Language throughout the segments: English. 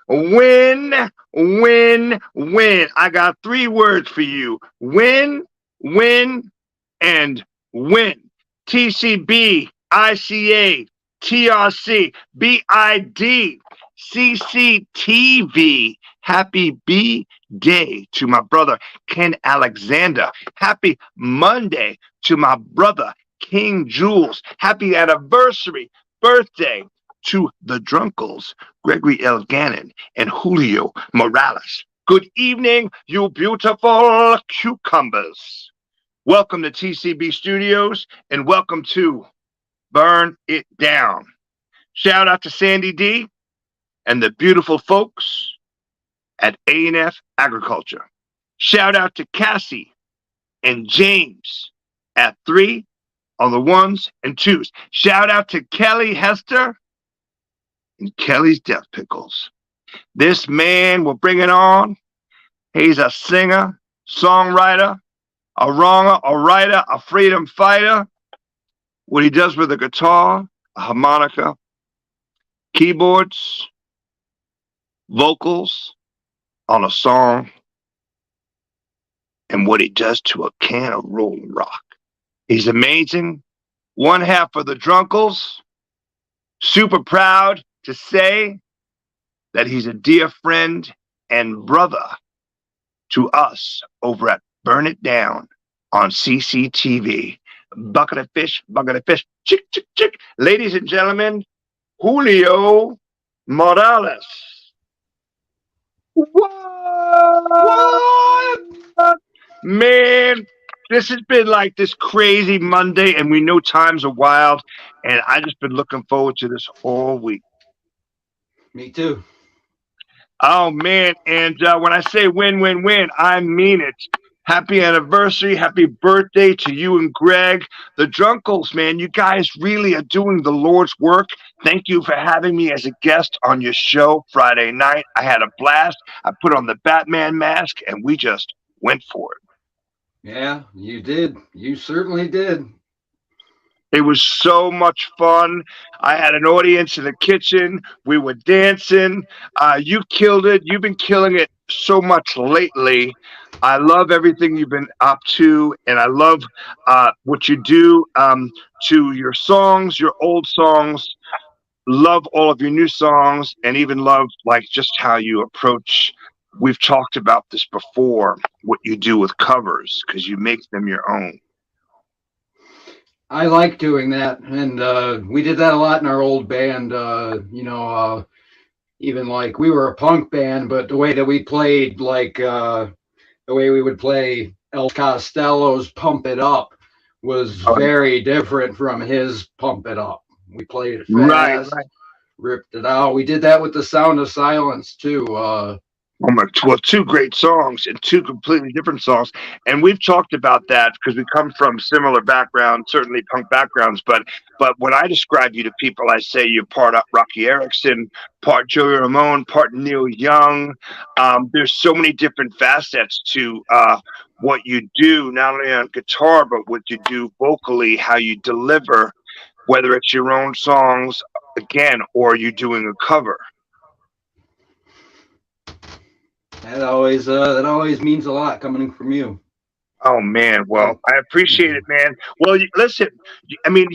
Win, win, win. I got three words for you. Win, win, and win. TCB, ICA, TRC, BID, CCTV. Happy B-Day to my brother, Ken Alexander. Happy Monday to my brother, King Jules. Happy anniversary, birthday to the Drunkles, Gregory L. Gannon and Julio Morales. Good evening, you beautiful cucumbers. Welcome to TCB Studios and welcome to Burn It Down. Shout out to Sandy D and the beautiful folks at A&F Agriculture. Shout out to Cassie and James at 3 on the ones and twos. Shout out to Kelly Hester and Kelly's Death Pickles. This man will bring it on. He's a singer, songwriter, a wronger, a writer, a freedom fighter. What he does with a guitar, a harmonica, keyboards, vocals on a song, and what he does to a can of Rolling Rock. He's amazing. One half of the Drunkles. Super proud to say that he's a dear friend and brother to us over at Burn It Down on CCTV. Bucket of fish, chick, chick, chick. Ladies and gentlemen, Julio Morales. What? Man, this has been like this crazy Monday, and we know times are wild, and I just been looking forward to this all week. Me too. Oh, man. And when I say win, win, win, I mean it. Happy anniversary. Happy birthday to you and Greg. The Drunkles, man, you guys really are doing the Lord's work. Thank you for having me as a guest on your show Friday night. I had a blast. I put on the Batman mask, and we just went for it. Yeah, you did. You certainly did. It was so much fun. I had an audience in the kitchen. We were dancing. You killed it. You've been killing it so much lately. I love everything you've been up to, and I love what you do to your songs, your old songs. Love all of your new songs, and even love like just how you approach. We've talked about this before, what you do with covers, because you make them your own. I like doing that, and we did that a lot in our old band. Even like we were a punk band, but the way that we played, like the way we would play El Costello's "Pump It Up" was very different from his "Pump It Up." We played it fast, right. Ripped it out. We did that with the Sound of Silence too. Well, two great songs and two completely different songs. And we've talked about that because we come from similar backgrounds, certainly punk backgrounds. But when I describe you to people, I say you're part Rocky Erickson, part Joey Ramone, part Neil Young. There's so many different facets to what you do, not only on guitar, but what you do vocally, how you deliver, whether it's your own songs, again, or you're doing a cover. That always means a lot coming from you. Oh man, well, I appreciate it, man. Well, listen, I mean,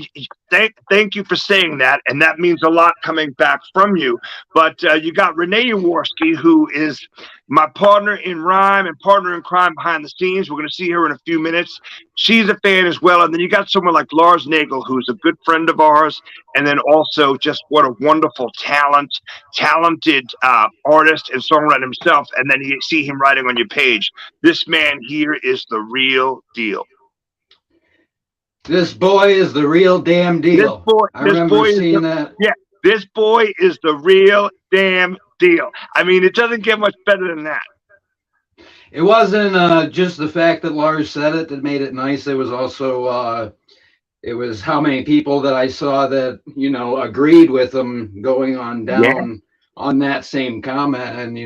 thank you for saying that, and that means a lot coming back from you. But you got Renee Jaworski, who is my partner in rhyme and partner in crime behind the scenes. We're going to see her in a few minutes. She's a fan as well. And then you got someone like Lars Nagel, who's a good friend of ours, and then also just what a wonderful talented artist and songwriter himself. And then you see him writing on your page. This man here is the real deal. This boy is the real damn deal. I remember seeing that. Yeah, this boy is the real damn deal. I mean, it doesn't get much better than that. It wasn't just the fact that Lars said it that made it nice. It was also it was how many people that I saw that agreed with him going on down on that same comment, and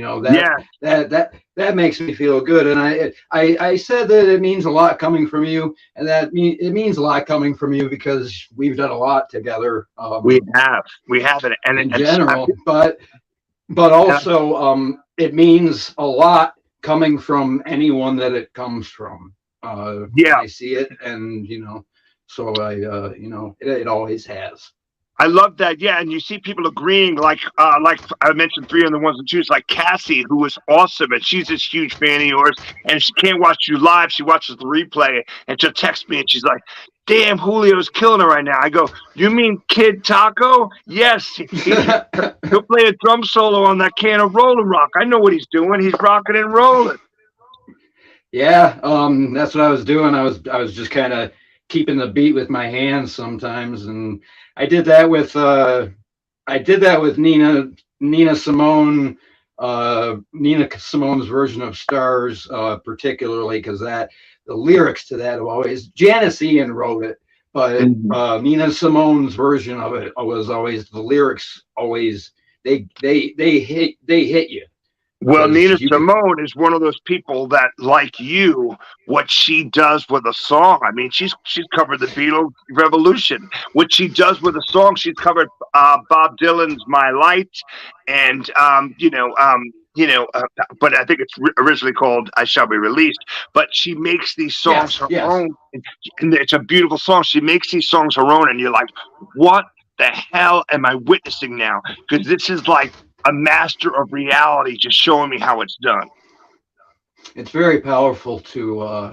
that makes me feel good. And I said that it means a lot coming from you, and it means a lot coming from you because we've done a lot together. We have it, and in general, but but And also it means a lot coming from anyone that it comes from when yeah, I see it, and so I it always has. I love that. Yeah, and you see people agreeing, like I mentioned, three on the ones and twos, like Cassie, who was awesome, and she's this huge fan of yours, and she can't watch you live. She watches the replay, and she'll text me, and she's like, "Damn, Julio's killing her right now." I go, "You mean Kid Taco? Yes, he'll play a drum solo on that can of Rolling Rock. I know what he's doing. He's rocking and rolling." Yeah, that's what I was doing. I was just kind of keeping the beat with my hands sometimes, and I did that with Nina Simone, Nina Simone's version of Stars, particularly because that the lyrics to that have always Janice Ian wrote it, but Mhm. Nina Simone's version of it was always the lyrics always they hit you Well, because Nina you could. Simone is one of those people that, like you, what she does with a song. I mean, she's covered the Beatles Revolution. What she does with a song, she's covered Bob Dylan's "My Light," and but I think it's originally called "I Shall Be Released." But she makes these songs Yes, her yes. own, and it's a beautiful song. She makes these songs her own, and you're like, what the hell am I witnessing now? Because this is like a master of reality just showing me how it's done.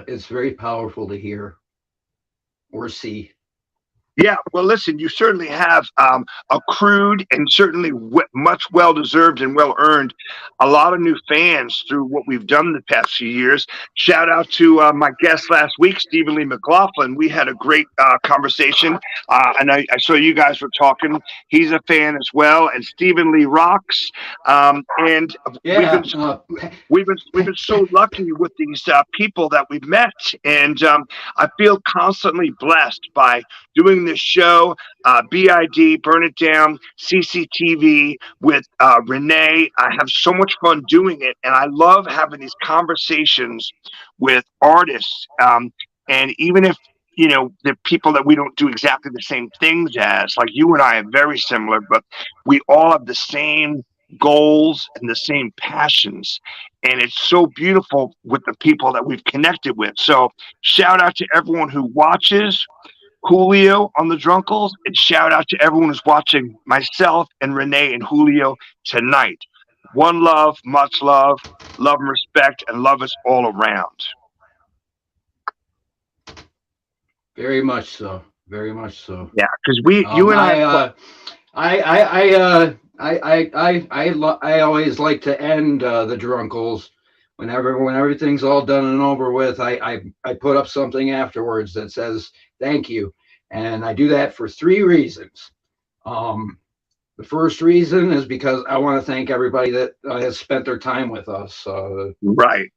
It's very powerful to hear or see. Yeah, well, listen, you certainly have accrued and certainly much well deserved and well earned a lot of new fans through what we've done the past few years. Shout out to my guest last week, Stephen Lee McLaughlin. We had a great conversation, and I saw you guys were talking. He's a fan as well, and Stephen Lee rocks. And we've been Yeah, we've been so lucky with these people that we've met, and I feel constantly blessed by doing this show, BID, Burn It Down, CCTV with Renee. I have so much fun doing it, and I love having these conversations with artists. And even if they're people that we don't do exactly the same things as, like you and I are very similar, but we all have the same goals and the same passions. And it's so beautiful with the people that we've connected with. So shout out to everyone who watches Julio on the Drunkles, and shout out to everyone who's watching myself and Renee and Julio tonight. One love, much love and respect, and love us all around. very much so. Very much so. Yeah, because you and I, I always like to end the drunkles when everything's all done and over with. I put up something afterwards that says thank you, and I do that for three reasons. Um, the first reason is because I want to thank everybody that has spent their time with us. right,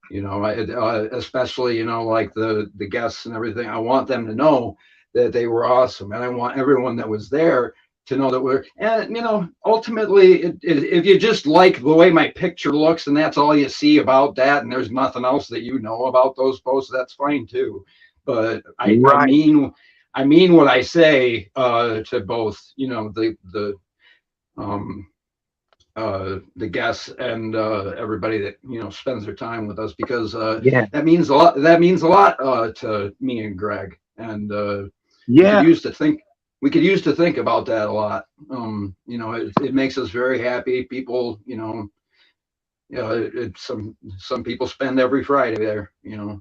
Especially like the guests and everything. I want them to know that they were awesome, and I want everyone that was there to know that we're. And ultimately, if you just like the way my picture looks and that's all you see about that, and there's nothing else that you know about those posts, that's fine too. But right. I mean what I say to both um, the guests and everybody that spends their time with us, because Yeah, that means a lot. That means a lot to me and Greg, and we could yeah. use to think. We could use to think about that a lot. It makes us very happy. People, some people spend every Friday there. Well,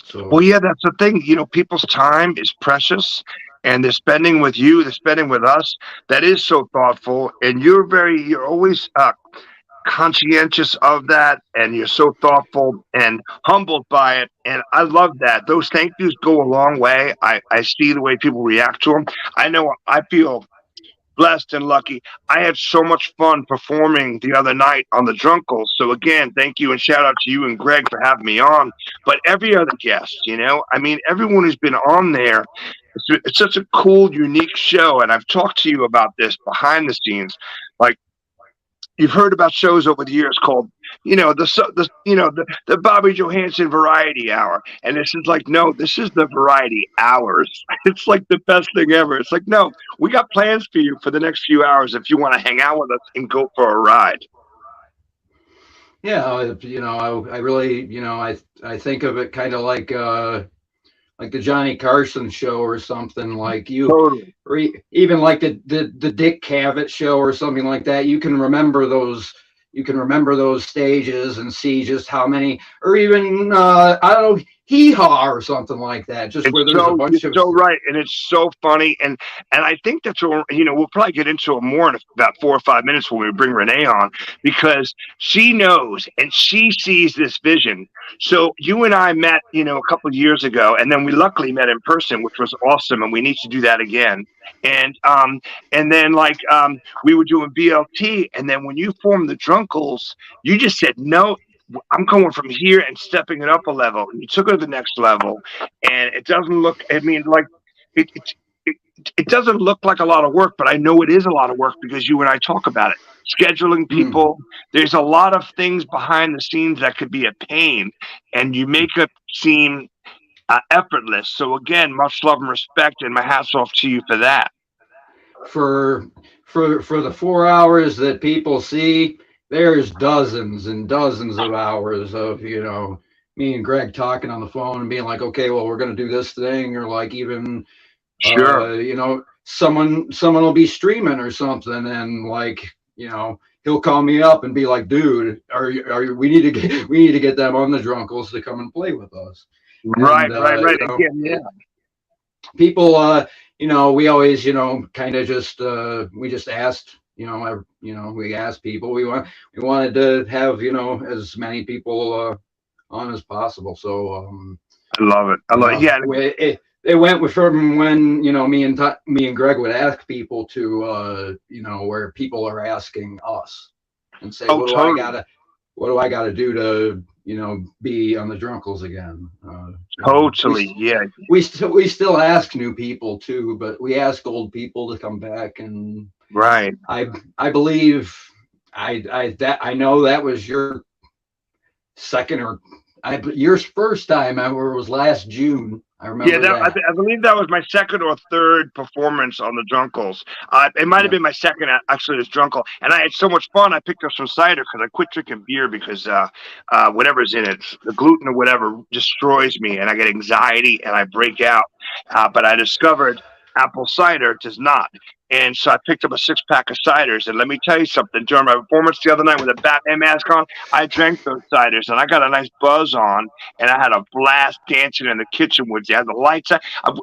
So yeah, that's the thing. People's time is precious, and they're spending with you, they're spending with us. That is so thoughtful, and you're always conscientious of that, and you're so thoughtful and humbled by it. And I love that. Those thank yous go a long way. I see the way people react to them. I know I feel blessed and lucky. I had so much fun performing the other night on the Drunkles. So again, thank you and shout out to you and Greg for having me on. But every other guest, I mean, everyone who's been on there, it's such a cool, unique show. And I've talked to you about this behind the scenes. Like, you've heard about shows over the years called, the Bobby Johansson Variety Hour, and this is like, no, this is the Variety Hours. It's like the best thing ever. It's like, no, we got plans for you for the next few hours if you want to hang out with us and go for a ride. Yeah, I really, I think of it kind of like the Johnny Carson show or something like you, Totally. or even like the Dick Cavett show or something like that. You can remember those stages and see just how many, or even I don't know, Hee Haw or something like that. Just It's where there's a so you're bunch of so right, and it's so funny, and I think that's what we'll probably get into it more in about 4 or 5 minutes when we bring Renee on, because she knows and she sees this vision. So you and I met a couple of years ago, and then we luckily met in person, which was awesome, and we need to do that again. And then we were doing BLT, and then when you formed the Drunkles, you just said no. I'm going from here and stepping it up a level. And you took it to the next level, and it doesn't look. I mean, like it, it, it, it doesn't look like a lot of work, but I know it is a lot of work because you and I talk about it. Scheduling mm, people. There's a lot of things behind the scenes that could be a pain, and you make it seem effortless. So again, much love and respect, and my hats off to you for that. for for the 4 hours that people see. There's dozens and dozens of hours of me and Greg talking on the phone and being like, okay, well, we're going to do this thing, or like even Sure. someone will be streaming or something, and like he'll call me up and be like, dude, we need to get them on the Drunkles to come and play with us. Right, And right, right. Again, yeah. people we always kind of just we just asked we asked people, we wanted to have as many people on as possible. So I love it. I love it. Yeah. it went from when me and Greg would ask people to where people are asking us and say, Oh, totally. what do I gotta do to be on the Drunkles again? Totally. Yeah. We still ask new people too, but we ask old people to come back. And Right. I believe I know that was your second, or your first time ever was last June. I Yeah, remember that. I believe that was my second or third performance on the Drunkles. It might have Yeah. been my second, actually, as Drunkle. And I had so much fun. I picked up some cider because I quit drinking beer because whatever's in it, the gluten or whatever, destroys me, and I get anxiety and I break out. But I discovered apple cider does not. And so I picked up a 6 pack of ciders. And let me tell you something. During my performance the other night with a Batman mask on, I drank those ciders and I got a nice buzz on, and I had a blast dancing in the kitchen with you. I had the lights on.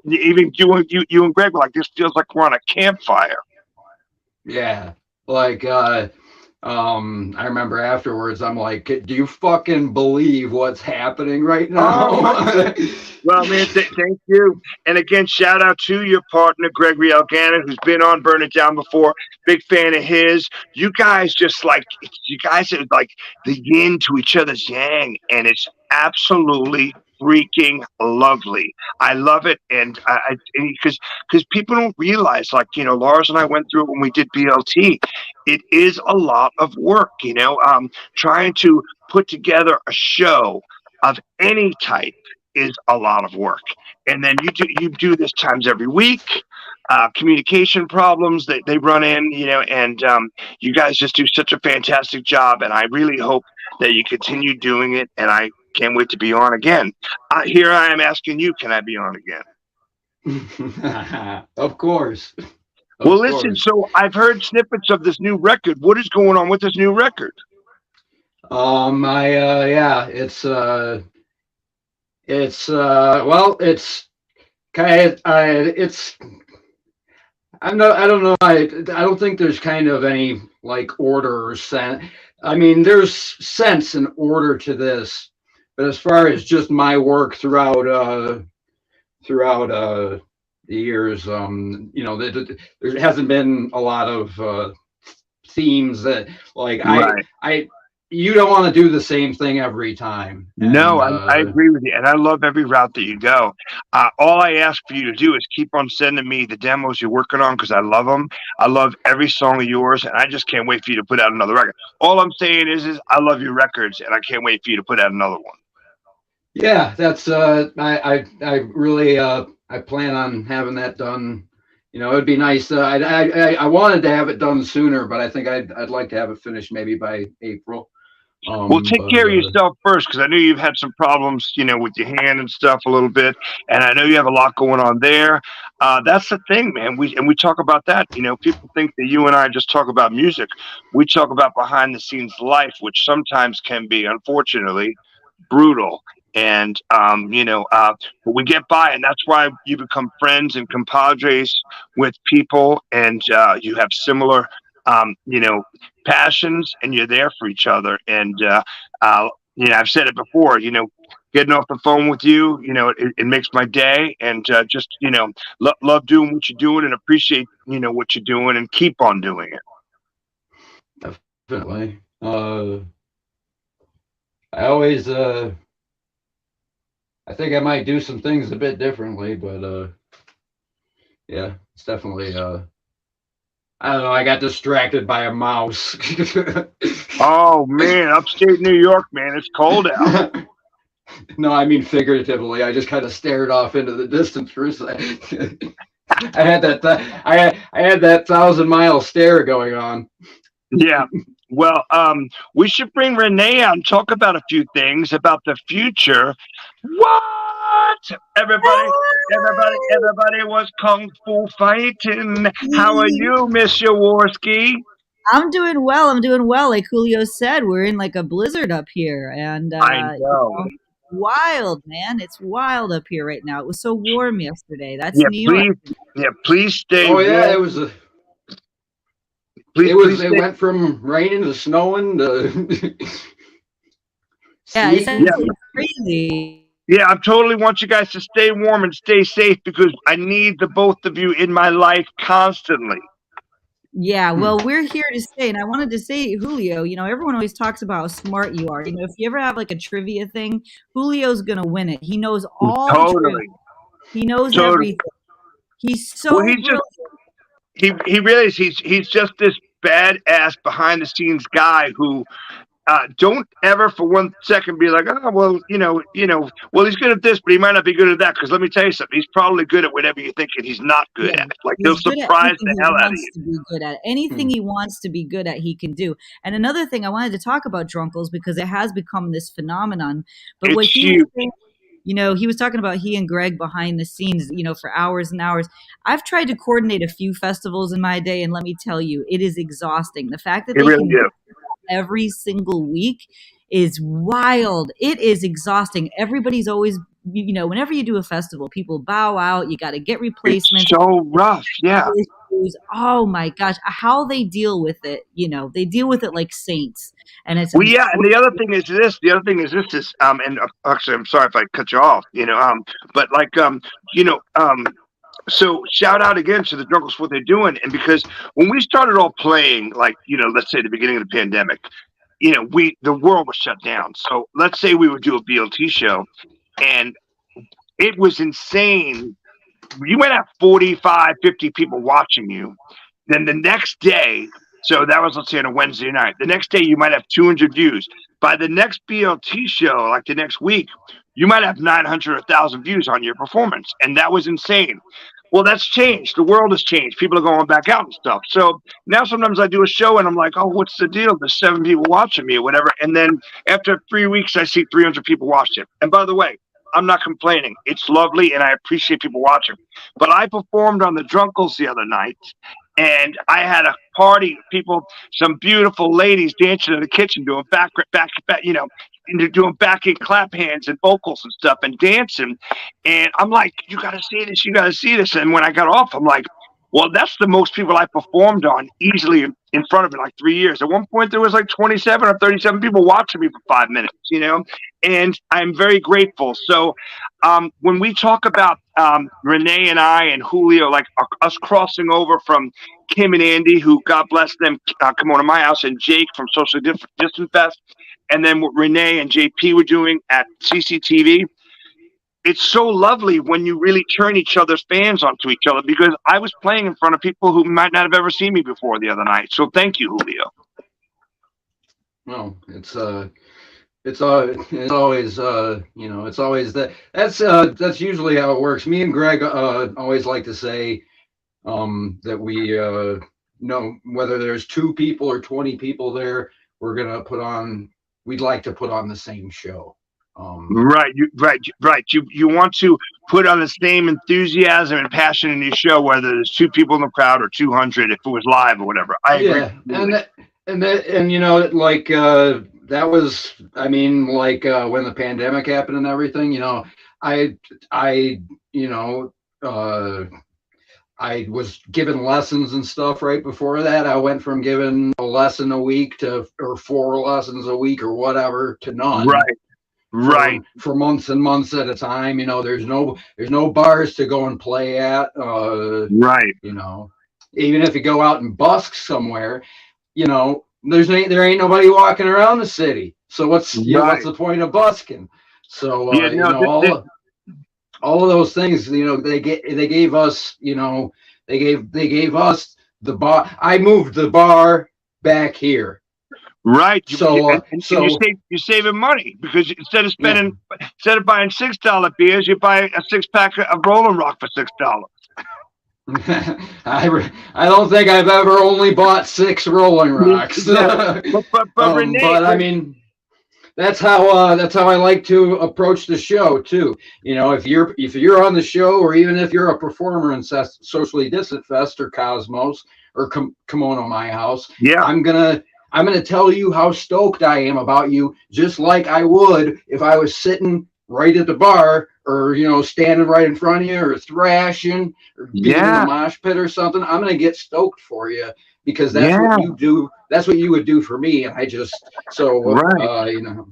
Even you and Greg were like, this feels like we're on a campfire. Yeah. Like I remember afterwards I'm like, do you fucking believe what's happening right Oh my now? God. Well, man, thank you. And again, shout out to your partner, Gregory Elganon, who's been on Burn It Down before. Big fan of his. You guys you guys are like the yin to each other's yang, and it's absolutely freaking lovely. I love it. And because people don't realize, like, Lars and I went through it when we did BLT. It is a lot of work, trying to put together a show of any type is a lot of work. And then you do this times every week. Communication problems that they run in, and you guys just do such a fantastic job. And I really hope that you continue doing it. And I can't wait to be on again. Here I am asking you, can I be on again? Of course. Well, Of listen. course. So I've heard snippets of this new record. What is going on with this new record? I yeah, well, it's kind of it's I don't know, I don't think there's kind of any like order or sense. I mean, there's sense and order to this, but as far as just my work throughout the years, there hasn't been a lot of themes that like Right. I you don't want to do the same thing every time. No, And I agree with you, and I love every route that you go. All I ask for you to do is keep on sending me the demos you're working on because I love them. I love every song of yours, and I just can't wait for you to put out another record. All I'm saying is I love your records, and I can't wait for you to put out another one. yeah, that's I really I plan on having that done. It'd be nice. I wanted to have it done sooner, but I think I'd like to have it finished maybe by April. Well, take But care of yourself first, because I know you've had some problems, with your hand and stuff a little bit, and I know you have a lot going on there. That's the thing, man. We talk about that. People think that you and I just talk about music. We talk about behind the scenes life, which sometimes can be, unfortunately, brutal. And but we get by, and that's why you become friends and compadres with people, and you have similar, passions, and you're there for each other. And I've said it before. Getting off the phone with you, it makes my day. And just love doing what you're doing, and appreciate what you're doing, and keep on doing it. definitely, I always, I think I might do some things a bit differently, but yeah, it's definitely, I don't know. I got distracted by a mouse. Oh man, upstate New York, man, it's cold out. No, I mean figuratively. I just kind of stared off into the distance for a second. I had that. I had that 1,000-mile stare going on. Yeah. Well, we should bring Renee out and talk about a few things about the future. What? Everybody was kung fu fighting. How are you, Miss Jaworski? I'm doing well. I'm doing well. Like Julio said, we're in like a blizzard up here, and I know. wild, man. It's wild up here right now. It was so warm yesterday. That's Yeah, New York. please. Yeah, please stay Oh yeah, warm. it was. Please It stay. went from raining to snowing to. Yeah, it's sleeting. absolutely crazy. Yeah, I totally want you guys to stay warm and stay safe, because I need the both of you in my life constantly. Yeah, well, we're here to stay. And I wanted to say, Julio, everyone always talks about how smart you are. If you ever have like a trivia thing, Julio's going to win it. He knows all the trivia. Totally. He knows Totally. everything. He's so Well, brilliant. he really is. He's just this badass behind the scenes guy who don't ever for one second be like, oh well, well, he's good at this, but he might not be good at that. Because let me tell you something, he's probably good at whatever you're thinking he's not good Yeah, at. Like he'll he's good at surprise anything the he hell out of wants you. to be good at. Anything he wants to be good at, he can do. And another thing I wanted to talk about Drunkles, because it has become this phenomenon. But what It's he was huge. saying, he was talking about he and Greg behind the scenes, for hours and hours. I've tried to coordinate a few festivals in my day, and let me tell you, it is exhausting. The fact that It they really can is. every single week is wild. It is exhausting. Everybody's always, whenever you do a festival, people bow out. You got to get It's replacements. so rough. Yeah. Issues. Oh my gosh, how they deal with it. They deal with it like saints. And it's Well, yeah, and the other unfortunate. thing is this. The other thing is this is and actually, I'm sorry if I cut you off. But like so shout out again to the Drunkles for what they're doing, and because when we started all playing, like let's say the beginning of the pandemic, the world was shut down. So let's say we would do a BLT show, and it was insane. You might have 45, 50 people watching you. Then the next day, so that was, let's say, on a Wednesday night. The next day, you might have 200 views. By the next BLT show, like the next week, you might have 900 or 1,000 views on your performance. And that was insane. Well, that's changed. The world has changed. People are going back out and stuff. So now sometimes I do a show and I'm like, oh, what's the deal? There's 7 people watching me or whatever. And then after 3 weeks, I see 300 people watched it. And by the way, I'm not complaining. It's lovely and I appreciate people watching. But I performed on the Drunkles the other night, and I had a party of people, some beautiful ladies dancing in the kitchen, doing back, doing backing clap hands and vocals and stuff and dancing. And I'm like, you got to see this, you got to see this. And when I got off, I'm like, well, that's the most people I performed on easily in front of in like 3 years. At one point, there was like 27 or 37 people watching me for 5 minutes, and I'm very grateful. So when we talk about Renee and I and Julio, like us crossing over from Kim and Andy, who, God bless them, come over to my house, and Jake from Socially Distant Fest, and then what Renee and JP were doing at CCTV, it's so lovely when you really turn each other's fans onto each other, because I was playing in front of people who might not have ever seen me before the other night. So thank you, Julio. No, it's always it's always that's usually how it works. Me and Greg always like to say that we know whether there's 2 people or 20 people there, we're gonna put on we'd like to put on the same show. Right, right. You want to put on the same enthusiasm and passion in your show, whether there's 2 people in the crowd or 200, if it was live or whatever. I agree. Yeah, and you know, like that was, I mean, like when the pandemic happened and everything, you know, I you know, I was given lessons and stuff right before that. I went from giving a lesson a week to, or 4 lessons a week or whatever, to none. Right. Right. For months and months at a time. You know, there's no bars to go and play at. Right. You know, even if you go out and busk somewhere, you know, there ain't nobody walking around the city. So what's what's the point of busking? So Yeah, you know, all of those things, you know, they gave us, you know, they gave us the bar. I moved the bar back here. Right. So you're saving money, because instead of spending, instead of buying $6 beers, you buy a 6-pack of Rolling Rock for $6. I don't think I've ever only bought 6 Rolling Rocks. But Renee, but I mean, that's how I like to approach the show too. You know, if you're on the show, or even if you're a performer in Socially Distant Fest or Cosmos or Kimono My House, I'm gonna tell you how stoked I am about you, just like I would if I was sitting right at the bar, or, you know, standing right in front of you, or thrashing, or being in the mosh pit or something. I'm gonna get stoked for you, because that's what you do. That's what you would do for me. And I just, so you know,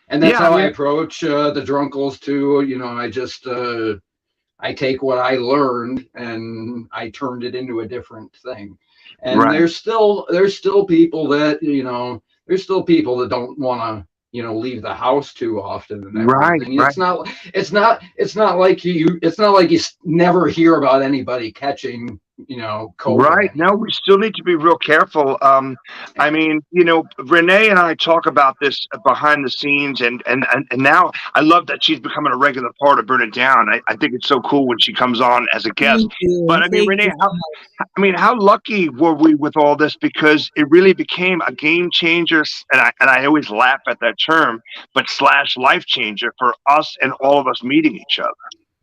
and that's how I approach the Drunkles too. You know, I just I take what I learned and I turned it into a different thing. And there's still people that, you know, there's still people that don't want to, you know, leave the house too often and everything. It's not like you never hear about anybody catching, you know, COVID. Right. No, we still need to be real careful. I mean, you know, Renee and I talk about this behind the scenes, and now I love that she's becoming a regular part of Burn It Down. I think it's so cool when she comes on as a guest. But I mean, Renee, how lucky were we with all this, because it really became a game changer, and I always laugh at that term, but / life changer for us and all of us meeting each other.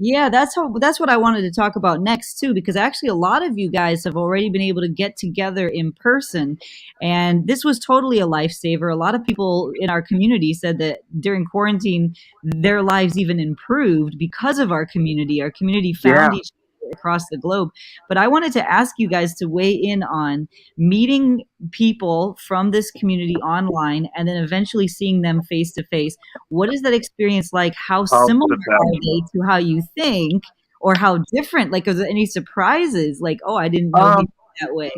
Yeah, that's what I wanted to talk about next too, because actually a lot of you guys have already been able to get together in person, and this was totally a lifesaver. A lot of people in our community said that during quarantine, their lives even improved because of our community. Our community found each other across the globe. But I wanted to ask you guys to weigh in on meeting people from this community online and then eventually seeing them face to face. What is that experience like? How similar are they to how you think, or how different? Like, is there any surprises? Like, oh, I didn't know he felt that way.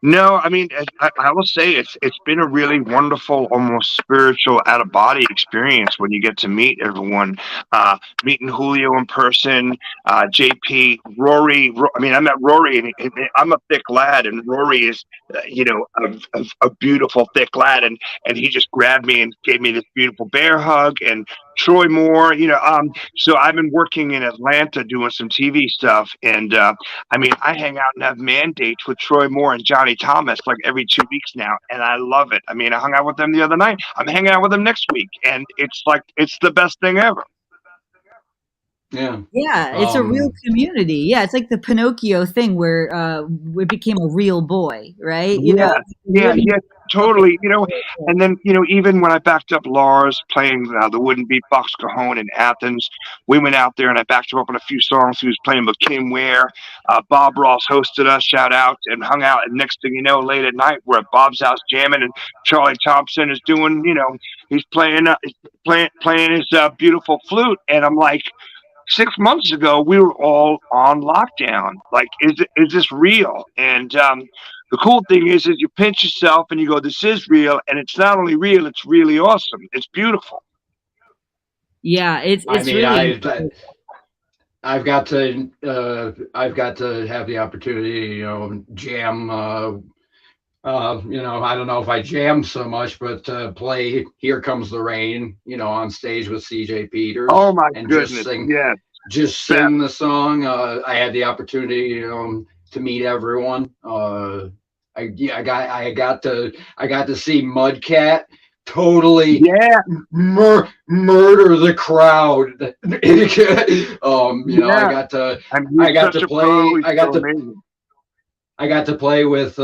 No, I mean, I will say it's been a really wonderful, almost spiritual, out of body experience when you get to meet everyone. Meeting Julio in person, JP, Rory. I mean, I met Rory, and I'm a thick lad, and Rory is, you know, a beautiful thick lad, and he just grabbed me and gave me this beautiful bear hug. And Troy Moore, you know, so I've been working in Atlanta doing some TV stuff, and I mean, I hang out and have mandates with Troy Moore and Johnny Thomas like every 2 weeks now, and I love it. I mean, I hung out with them the other night. I'm hanging out with them next week, and it's like, it's the best thing ever. Yeah, it's a real community. Yeah, it's like the Pinocchio thing where it became a real boy, right? You know? Yeah, totally. You know, and then, you know, even when I backed up Lars playing the Wooden Beatbox Cajon in Athens, we went out there and I backed him up on a few songs. He was playing with Kim Ware. Bob Ross hosted us, shout out, and hung out. And next thing you know, late at night, we're at Bob's house jamming, and Charlie Thompson is doing, you know, he's playing his beautiful flute, and I'm like, 6 months ago, we were all on lockdown. Like, is this real? And the cool thing is you pinch yourself and you go, this is real. And it's not only real, it's really awesome. It's beautiful. Yeah, it's really. I've got to have the opportunity, you know, jam. You know, I don't know if I jam so much, but play "Here Comes the Rain," you know, on stage with CJ Peters. Oh my goodness! Just sing the song. I had the opportunity, you know, to meet everyone. I got to see Mudcat totally Yeah, murder the crowd. yeah. I He's got such to a pro. play. He's so amazing. I got to play with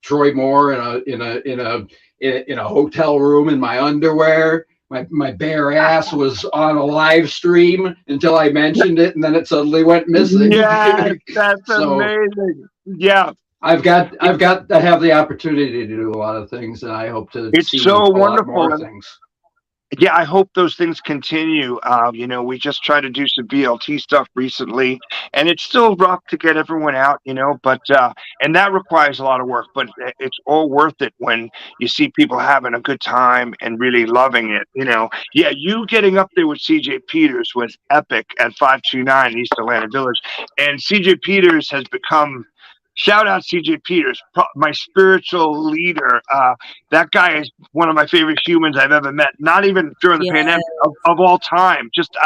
Troy Moore in a hotel room in my underwear. My bare ass was on a live stream until I mentioned it, and then it suddenly went missing. Yes, that's So amazing. Yeah, I've got to have the opportunity to do a lot of things, and I hope to it's see so a lot wonderful. more And things. yeah, I hope those things continue. We just tried to do some BLT stuff recently, and it's still rough to get everyone out, but and that requires a lot of work, but it's all worth it when you see people having a good time and really loving it. Yeah, you getting up there with CJ Peters was epic at 529 East Atlanta Village, and CJ Peters has become. Shout out CJ Peters, my spiritual leader. That guy is one of my favorite humans I've ever met. Not even during the Yeah. pandemic, of all time. Just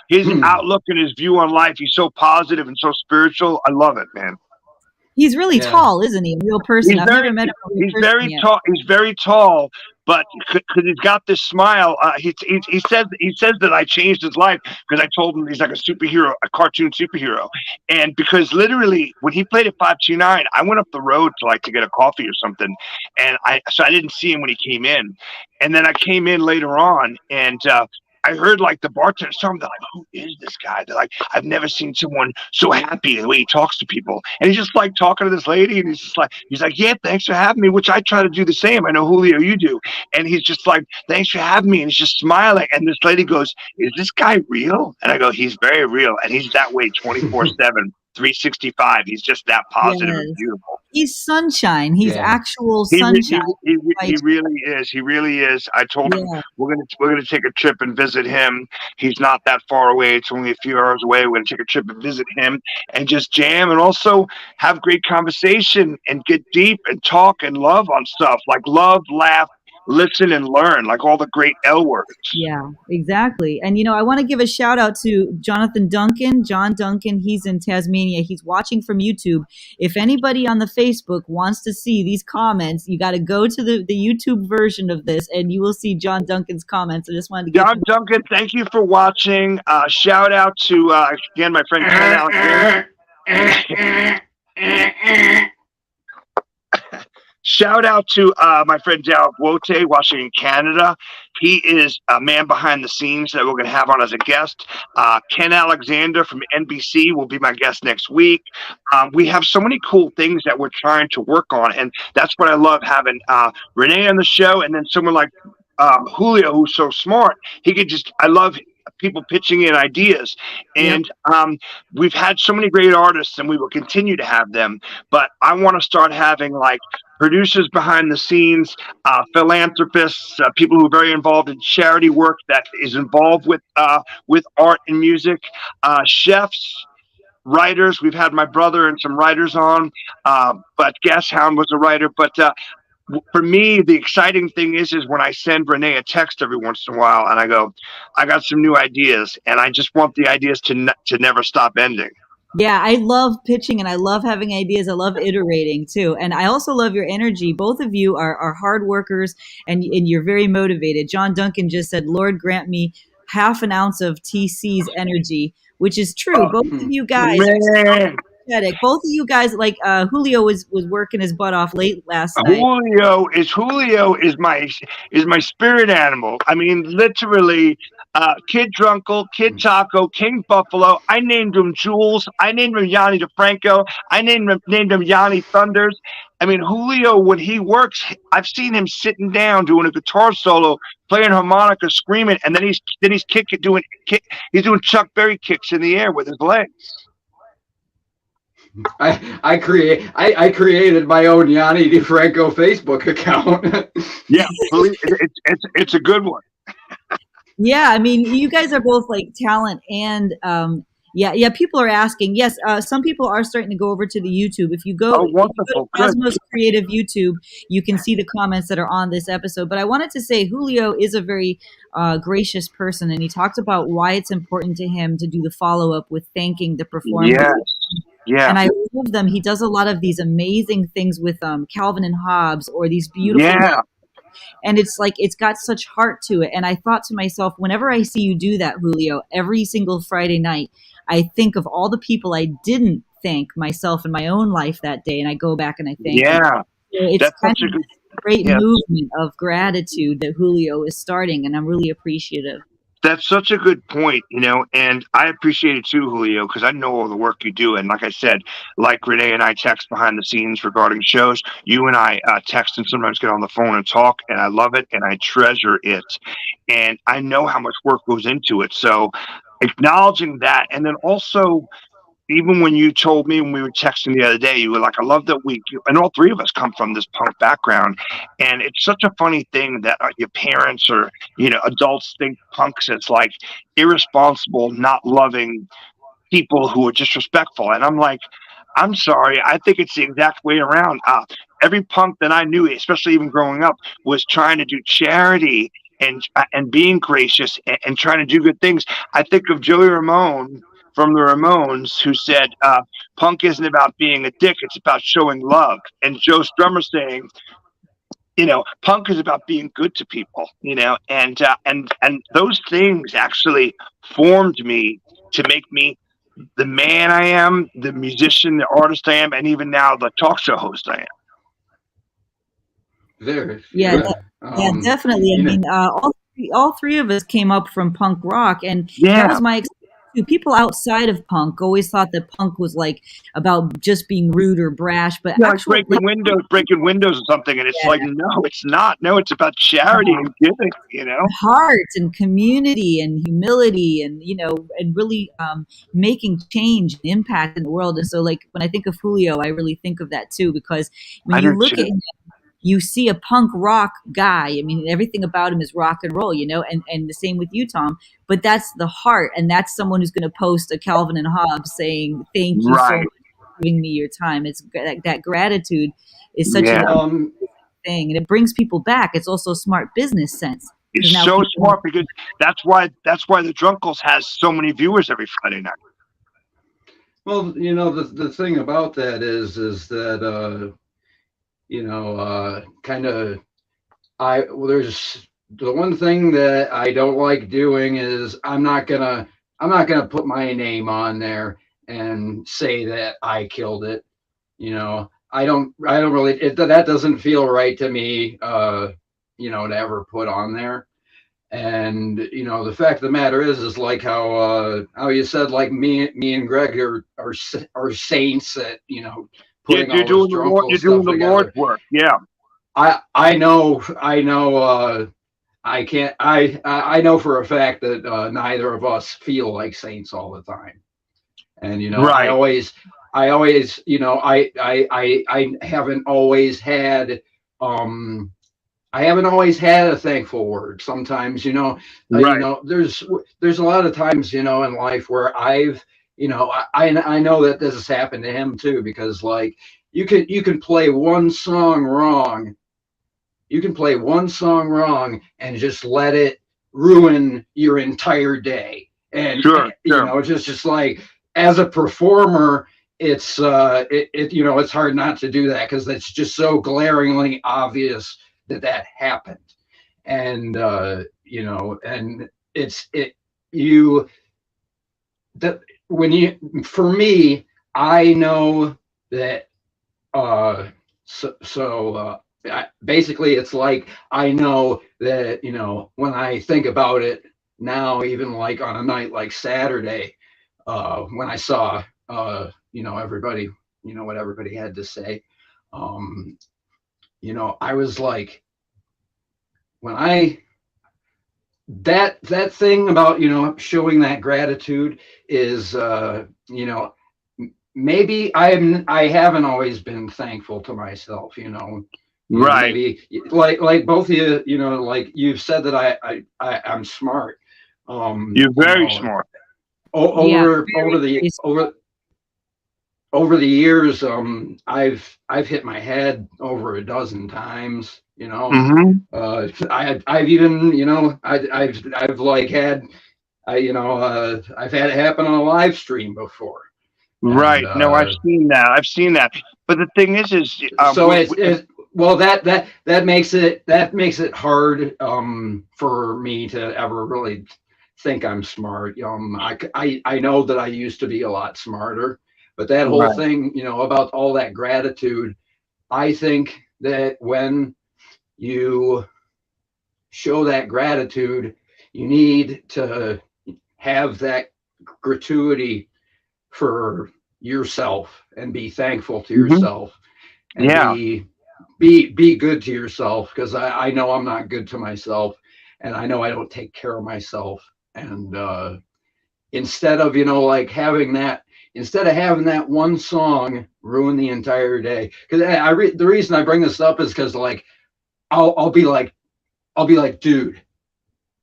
his outlook and his view on life. He's so positive and so spiritual. I love it, man. He's really tall, isn't he? A real person. I've never met him in real person yet. Tall. He's very tall, but because he's got this smile, he says that I changed his life because I told him he's like a superhero, a cartoon superhero, and because literally when he played at 529, I went up the road to get a coffee or something, and I didn't see him when he came in, and then I came in later on, and I heard the bartender tell me, they're like, who is this guy? They're like, I've never seen someone so happy the way he talks to people. And he's just talking to this lady, and he's like, yeah, thanks for having me, which I try to do the same. I know, Julio, you do. And he's just like, thanks for having me. And he's just smiling. And this lady goes, is this guy real? And I go, he's very real. And he's that way 24/7. 365. He's just that positive and beautiful. He's sunshine. He's actual sunshine. He really is. He really is. I told him we're gonna take a trip and visit him. He's not that far away. It's only a few hours away. We're gonna take a trip and visit him and just jam and also have great conversation and get deep and talk and love on stuff like love, laugh, listen, and learn, like all the great L words. Yeah, exactly. And, I want to give a shout out to John Duncan. He's in Tasmania. He's watching from YouTube. If anybody on the Facebook wants to see these comments, you got to go to the YouTube version of this and you will see John Duncan's comments. I just wanted to give John Duncan, thank you for watching. Shout out to, again, my friend Ken Alexander. Shout out to my friend Darryl Wote, Washington, Canada. He is a man behind the scenes that we're going to have on as a guest. Ken Alexander from NBC will be my guest next week. We have so many cool things that we're trying to work on, and that's what I love having Renee on the show, and then someone like Julio, who's so smart. I love people pitching in ideas, and we've had so many great artists, and we will continue to have them, but I want to start having producers behind the scenes, philanthropists, people who are very involved in charity work that is involved with art and music, chefs, writers. We've had my brother and some writers on, but Gashound was a writer. But for me, the exciting thing is when I send Renee a text every once in a while, and I go, I got some new ideas, and I just want the ideas to never stop ending. Yeah, I love pitching and I love having ideas. I love iterating too. And I also love your energy. Both of you are hard workers and you're very motivated. John Duncan just said, Lord, grant me half an ounce of TC's energy, which is true. Both of you guys are energetic. Both of you guys, Julio was working his butt off late last night. Julio is my spirit animal. I mean, literally, Kid Drunkle, Kid Taco, King Buffalo. I named him Jules. I named him Yanni DiFranco. I named him Yanni Thuders. I mean, Julio, when he works, I've seen him sitting down doing a guitar solo, playing harmonica, screaming, and then he's he's doing Chuck Berry kicks in the air with his legs. I created my own Yanni DiFranco Facebook account. Yeah, it's a good one. Yeah, I mean, you guys are both talent and people are asking. Yes, some people are starting to go over to the YouTube. If you go, to Cosmos Creative YouTube, you can see the comments that are on this episode. But I wanted to say Julio is a very gracious person, and he talked about why it's important to him to do the follow-up with thanking the performer. Yes. Yeah. And I love them. He does a lot of these amazing things with Calvin and Hobbes or these beautiful And it's like, it's got such heart to it. And I thought to myself, whenever I see you do that, Julio, every single Friday night, I think of all the people I didn't thank myself in my own life that day, and I go back and I thank them. Yeah, It's that's kind such a of good. a great Yeah, movement of gratitude that Julio is starting, and I'm really appreciative. that's such a good point, and I appreciate it too, Julio, because I know all the work you do. And like I said, like Renee and I text behind the scenes regarding shows, you and I text and sometimes get on the phone and talk, and I love it and I treasure it. And I know how much work goes into it. So acknowledging that, and then also, even when you told me when we were texting the other day, you were like, I love that and all three of us come from this punk background. And it's such a funny thing that your parents or, adults think punks is like irresponsible, not loving people who are disrespectful. And I'm like, I'm sorry. I think it's the exact way around. Every punk that I knew, especially even growing up, was trying to do charity and being gracious and trying to do good things. I think of Joey Ramone from the Ramones, who said, punk isn't about being a dick, it's about showing love. And Joe Strummer saying, punk is about being good to people, and those things actually formed me to make me the man I am, the musician, the artist I am, and even now the talk show host I am. There, Yeah, yeah, definitely. I mean, all three of us came up from punk rock, and that was my experience too. People outside of punk always thought that punk was like about just being rude or brash, but actually breaking windows or something, and it's like, no, it's not. No, it's about charity and giving, heart and community and humility, and and really making change and impact in the world. And so, like, when I think of Julio, I really think of that too, because when you look at him, you see a punk rock guy. I mean, everything about him is rock and roll, and the same with you, Tom. But that's the heart, and that's someone who's going to post a Calvin and Hobbes saying, "Thank you so much for giving me your time." It's that gratitude is such a thing, and it brings people back. It's also smart business sense. It's so smart, because that's why the Drunkles has so many viewers every Friday night. Well, the thing about that is that there's the one thing that I don't like doing is I'm not gonna put my name on there and say that I killed it. I don't really, that doesn't feel right to me, to ever put on there. And the fact of the matter is like how you said, like me and Greg are saints that putting you're doing the Lord's work. Yeah, I know. I know for a fact that neither of us feel like saints all the time, and I always, I haven't always had I haven't always had a thankful word. Sometimes, there's a lot of times, in life where I've, I know that this has happened to him too, because like you can play one song wrong. You can play one song wrong and just let it ruin your entire day. And just like as a performer, it's it's hard not to do that, because it's just so glaringly obvious that happened. And and for me, I know that basically it's like I know that when I think about it now, even like on a night like Saturday, when I saw everybody, what everybody had to say, I was like, when that thing about showing that gratitude is maybe I haven't always been thankful to myself, right? Maybe like both of you, like you've said that I'm smart. You're very smart. Over the years, I've hit my head over a dozen times. I've even I've like had I've had it happen on a live stream before. Right. No, I've seen that. But the thing is so well, that makes it hard for me to ever really think I'm smart. I know that I used to be a lot smarter, but that whole Right. thing, about all that gratitude, I think that when you show that gratitude, you need to have that gratuity for yourself and be thankful to Hmm. yourself and Yeah. be good to yourself, because I know I'm not good to myself, and I know I don't take care of myself. And instead of like instead of having that one song ruin the entire day, because the reason I bring this up is because like I'll be like dude,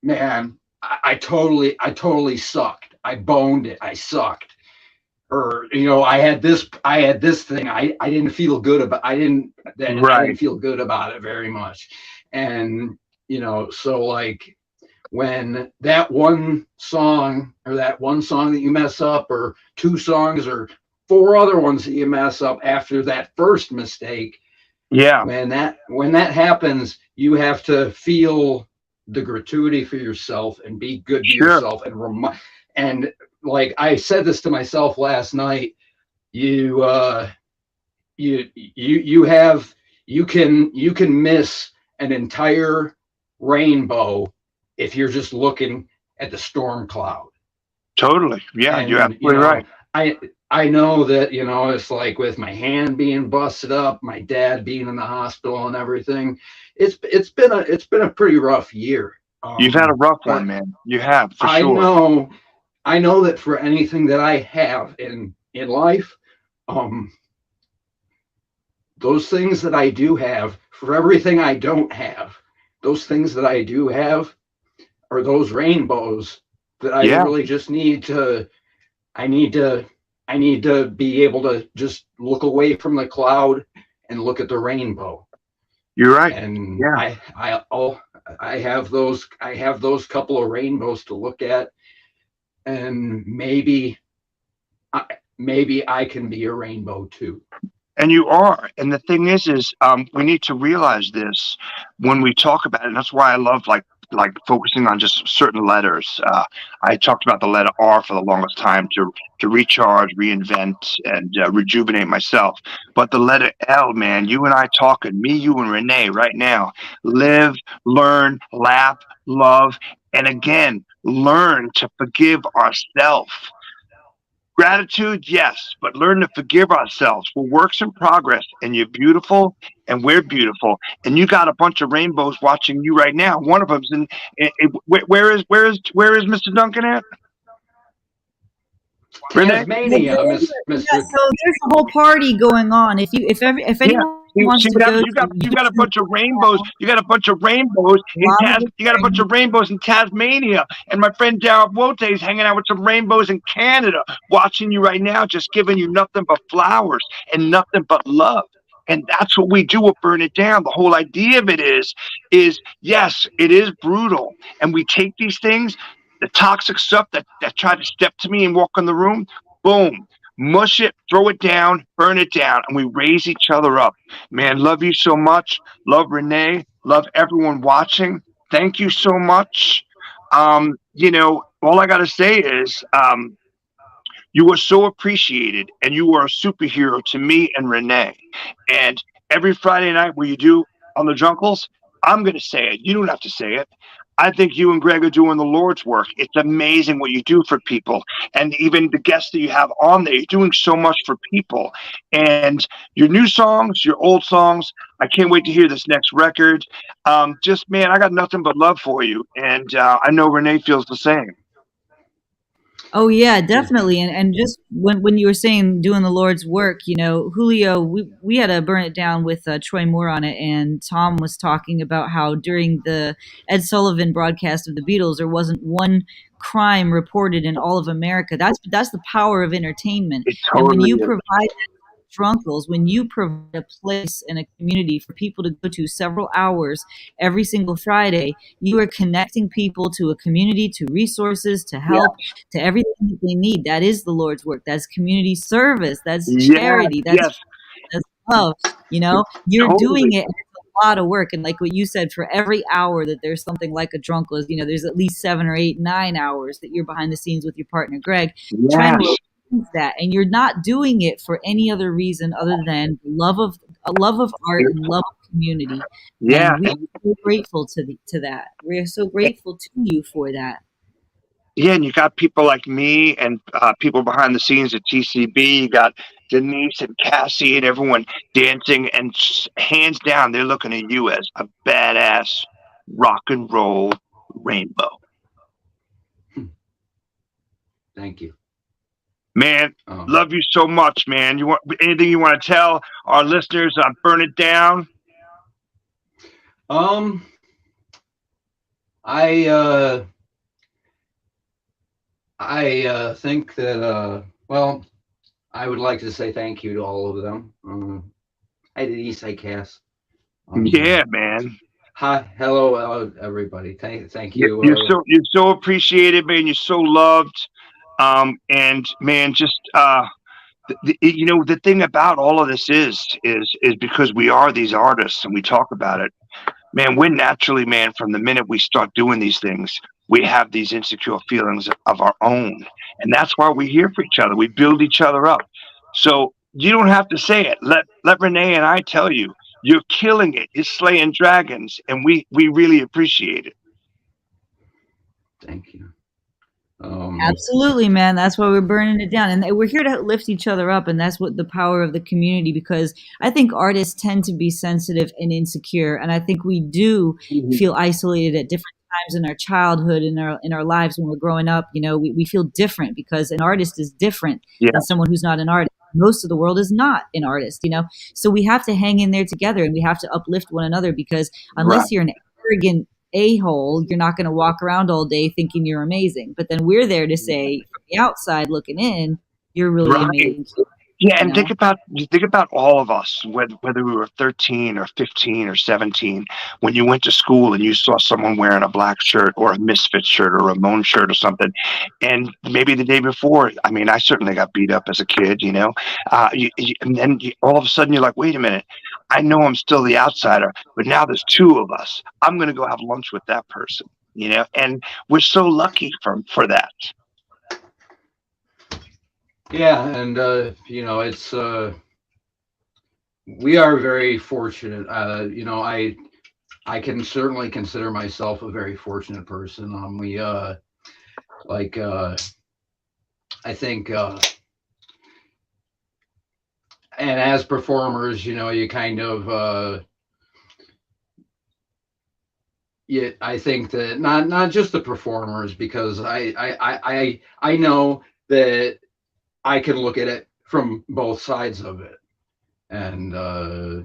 man, I totally sucked, I boned it, I sucked, or I had this thing, I didn't feel good about, I didn't Right. feel good about it very much. And so like when that one song, or that one song that you mess up, or two songs, or four other ones that you mess up after that first mistake, Yeah. when that happens, you have to feel the gratuity for yourself and be good to Sure. yourself, and like I said this to myself last night, you you can miss an entire rainbow if you're just looking at the storm cloud. Totally. Yeah. You're And absolutely right. I know that it's like with my hand being busted up, my dad being in the hospital and everything. It's been a pretty rough year. You've had a rough one, But man. You have for I sure. know I know that for anything that I have in life, um, those things that I do have, for everything I don't have, those things that I do have are those rainbows that I Yeah. really just I need to I need to be able to just look away from the cloud and look at the rainbow. You're right. And Yeah. I have those couple of rainbows to look at, and I, maybe I can be a rainbow too. And you are. And the thing is, we need to realize this when we talk about it. And that's why I love like focusing on just certain letters. I talked about the letter R for the longest time to recharge, reinvent, and rejuvenate myself. But the letter L, man, you and I talking, me, you, and Renee right now, live, learn, laugh, love, and again, learn to forgive ourselves. Gratitude, yes, but learn to forgive ourselves. We're works in progress, and you're beautiful, and we're beautiful, and you got a bunch of rainbows watching you right now. One of them's where is Mr. Duncan at? Renee? Tasmania, Yeah, Mister. so there's a whole party going on. If Yeah. anyone wants See to what go happens? to, You got a bunch of rainbows. You got a bunch of rainbows a in lot of good You got a bunch things. of rainbows in Tasmania, and my friend Darryl Wote is hanging out with some rainbows in Canada, watching you right now, just giving you nothing but flowers and nothing but love. And that's what we do with Burn It Down. The whole idea of it is yes, it is brutal, and we take these things, the toxic stuff that try to step to me and walk in the room, boom, mush it, throw it down, burn it down, and we raise each other up. Man, love you so much. Love Renee. Love everyone watching. Thank you so much. All I got to say is you are so appreciated, and you are a superhero to me and Renee. And every Friday night, where you do on the Junkles, I'm going to say it. You don't have to say it. I think you and Greg are doing the Lord's work. It's amazing what you do for people. And even the guests that you have on there, you're doing so much for people. And your new songs, your old songs, I can't wait to hear this next record. Just, man, I got nothing but love for you. And I know Renee feels the same. Oh yeah, definitely. And just when you were saying doing the Lord's work, Julio, we had to burn it down with Troy Moore on it, and Tom was talking about how during the Ed Sullivan broadcast of the Beatles, there wasn't one crime reported in all of America. That's the power of entertainment. It And when totally you is. provide Drunkles, when you provide a place and a community for people to go to several hours every single Friday, you are connecting people to a community, to resources, to Yeah. help, to everything that they need. That is the Lord's work. That's community service. That's Yeah. charity. That's Yes. love. You're doing Totally. it at lot of work. And like what you said, for every hour that there's something like a Drunkless, there's at least 7 or 8, 9 hours that you're behind the scenes with your partner, Greg, trying to achieve that. And you're not doing it for any other reason other than love of art and love of community. Yeah. And we are so grateful to that. We're so grateful to you for that. Yeah, and you got people like me and people behind the scenes at TCB. You got Denise and Cassie and everyone dancing, and hands down, they're looking at you as a badass rock and roll rainbow. Thank you, man. Love you so much, man. You want anything you want to tell our listeners on Burn It Down? I think that, well, I would like to say thank you to all of them. I did Eastside Cast. Yeah, man. Hi, hello, everybody. Thank you. You're so appreciated, man. You're so loved. And man, just the thing about all of this is because we are these artists and we talk about it. Man, we're naturally, man, from the minute we start doing these things, we have these insecure feelings of our own. And that's why we're here for each other. We build each other up. So you don't have to say it. Let Renee and I tell you, you're killing it. You're slaying dragons. And we really appreciate it. Thank you. Absolutely, man. That's why we're burning it down. And we're here to lift each other up. And that's what the power of the community, because I think artists tend to be sensitive and insecure. And I think we do feel isolated at different times in our childhood, in our lives when we're growing up. We feel different because an artist is different than someone who's not an artist. Most of the world is not an artist, So we have to hang in there together and we have to uplift one another, because unless you're an arrogant a-hole, you're not going to walk around all day thinking you're amazing. But then we're there to say, from the outside looking in, you're really amazing. Yeah, and think about all of us, whether we were 13 or 15 or 17, when you went to school and you saw someone wearing a black shirt or a Misfit shirt or a Ramon shirt or something, and maybe the day before, I mean, I certainly got beat up as a kid, and then all of a sudden you're like, wait a minute, I know I'm still the outsider, but now there's two of us. I'm going to go have lunch with that person, and we're so lucky for that. Yeah, and it's we are very fortunate. I can certainly consider myself a very fortunate person. I think, and as performers, you kind of, I think that not just the performers, because I know that I can look at it from both sides of it, and I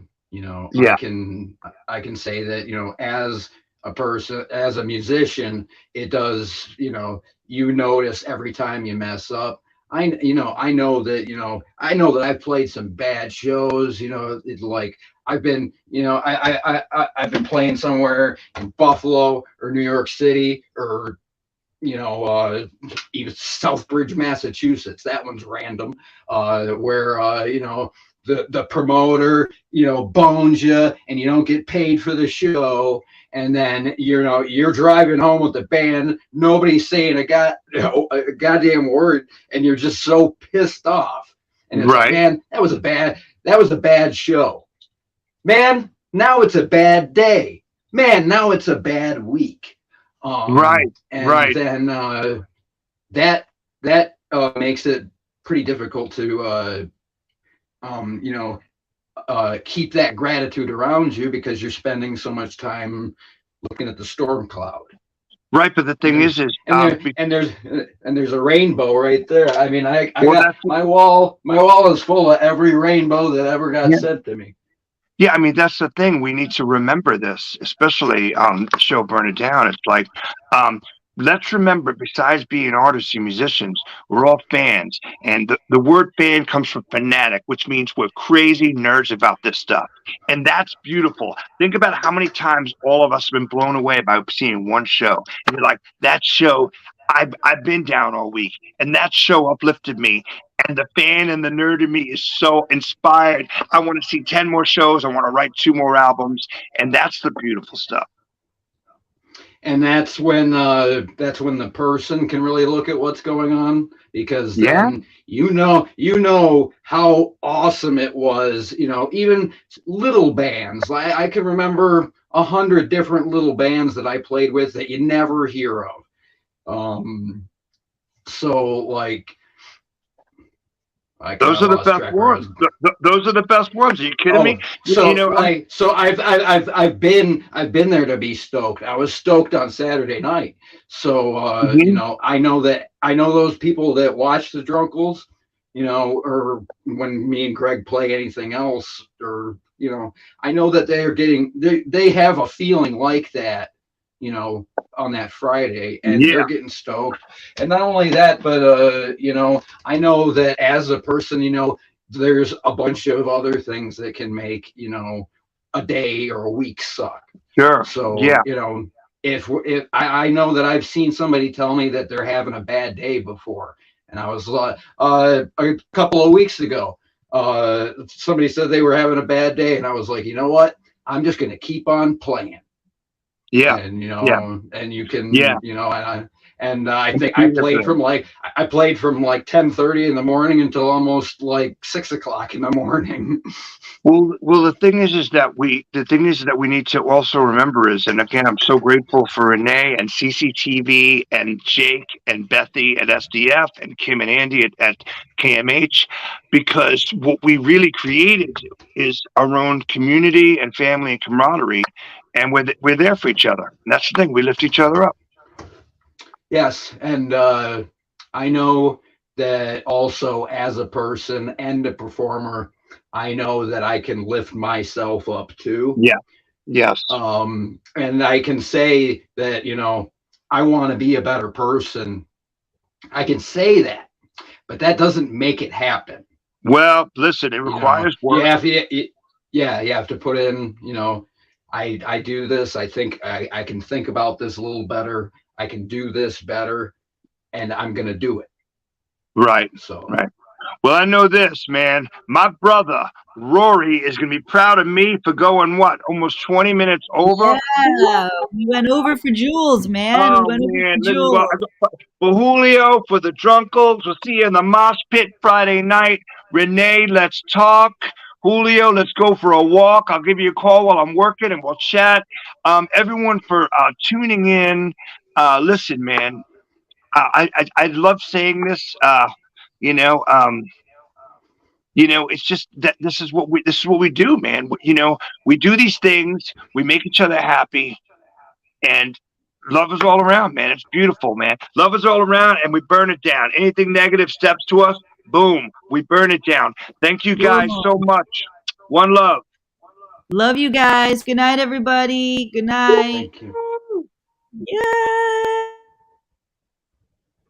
can say that as a person, as a musician, it does you notice every time you mess up. I know that I've played some bad shows. It's like I've been I've been playing somewhere in Buffalo or New York City or even Southbridge, Massachusetts. That one's random. Where the promoter bones you and you don't get paid for the show, and then you're driving home with the band. Nobody's saying a goddamn word, and you're just so pissed off. And it's like, man, that was a bad show. Man, now it's a bad day. Man, now it's a bad week. And then that makes it pretty difficult to keep that gratitude around you, because you're spending so much time looking at the storm cloud. Right, but the thing is there's a rainbow right there. I mean, I got my wall is full of every rainbow that ever got sent to me. Yeah, I mean, that's the thing. We need to remember this, especially on the show Burn It Down. It's like, let's remember, besides being artists and musicians, we're all fans. And the word fan comes from fanatic, which means we're crazy nerds about this stuff. And that's beautiful. Think about how many times all of us have been blown away by seeing one show. And you're like, that show, I've been down all week, and that show uplifted me. And the fan and the nerd in me is so inspired. I want to see 10 more shows. I want to write 2 more albums. And that's the beautiful stuff. And that's when the person can really look at what's going on, because Yeah. then you know how awesome it was. Even little bands. I can remember 100 different little bands that I played with that you never hear of. So like. Those are the best ones. Those are the best ones. Are you kidding me? So I've been there to be stoked. I was stoked on Saturday night. So I know those people that watch the Drunkles, or when me and Greg play anything else, or I know that they have a feeling like that, on that Friday, and they're getting stoked. And not only that, but I know that as a person, there's a bunch of other things that can make a day or a week suck. Sure. So if I know that I've seen somebody tell me that they're having a bad day before, and I was a couple of weeks ago, somebody said they were having a bad day, and I was like, you know what? I'm just going to keep on playing. Yeah. And and you can, and I think I played from like 10:30 in the morning until almost like 6 o'clock in the morning. Well, the thing is that we need to also remember is, and again, I'm so grateful for Renee and CCTV and Jake and Bethy at SDF and Kim and Andy at KMH, because what we really created is our own community and family and camaraderie. And we're there for each other. And that's the thing. We lift each other up. Yes. And I know that also as a person and a performer, I know that I can lift myself up too. Yeah. Yes. And I can say that, I want to be a better person. I can say that, but that doesn't make it happen. Well, listen, it requires work. You have to put in, I do this. I think I can think about this a little better. I can do this better, and I'm going to do it. Right. So, right. Well, I know this, man. My brother, Rory, is going to be proud of me for going, almost 20 minutes over? Yeah, we went over for Jules, man. Oh, we went man. over for Jules. For Julio, for the Drunkles, we'll see you in the Mosh Pit Friday night. Renee, let's talk. Julio, let's go for a walk. I'll give you a call while I'm working, and we'll chat. Everyone for tuning in. Listen, man, I love saying this. It's just that this is what we do, man. We do these things. We make each other happy, and love is all around, man. It's beautiful, man. Love is all around, and we burn it down. Anything negative steps to us, boom, we burn it down. Thank you guys so much. One love. Love you guys. Good night, everybody. Good night. thank you. Yeah.